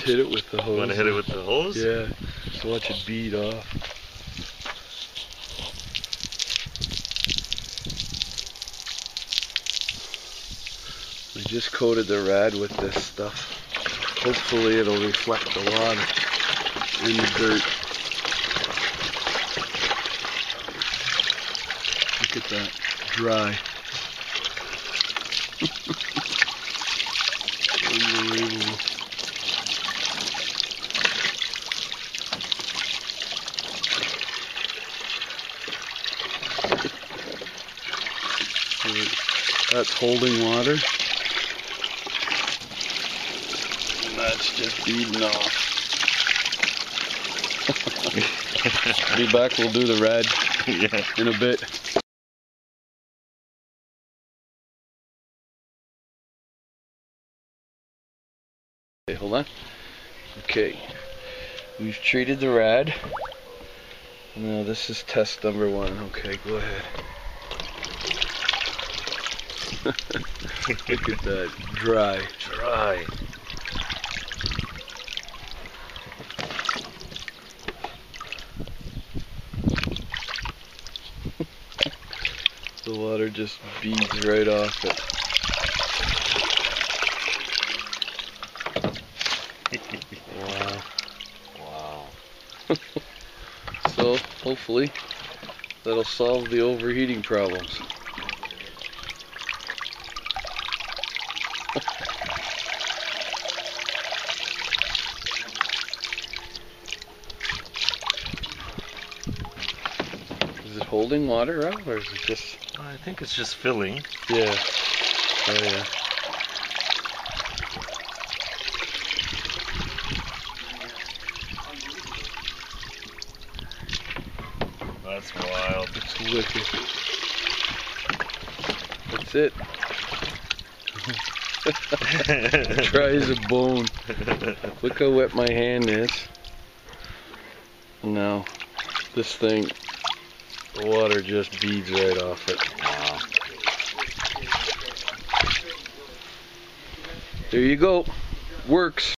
hit it with the hose. You want to hit it with the hose? Yeah, just watch it bead off. We just coated the rad with this stuff. Hopefully it'll reflect the water in the dirt. Look at that, dry. Unbelievable. That's holding water. And that's just beading off. Be back, we'll do the rad in a bit. Okay, hold on. Okay, we've treated the rad. Now this is test number 1. Okay, go ahead. Look at that, dry. Dry. The water just beads right off it. Wow. Wow. So, hopefully, that'll solve the overheating problems. Is it holding water out, or is it just... I think it's just filling. Yeah. Oh yeah. That's wild. It's wicked. That's it. Dry as a bone. Look how wet my hand is. Now, this thing, the water just beads right off it. Wow. There you go. Works.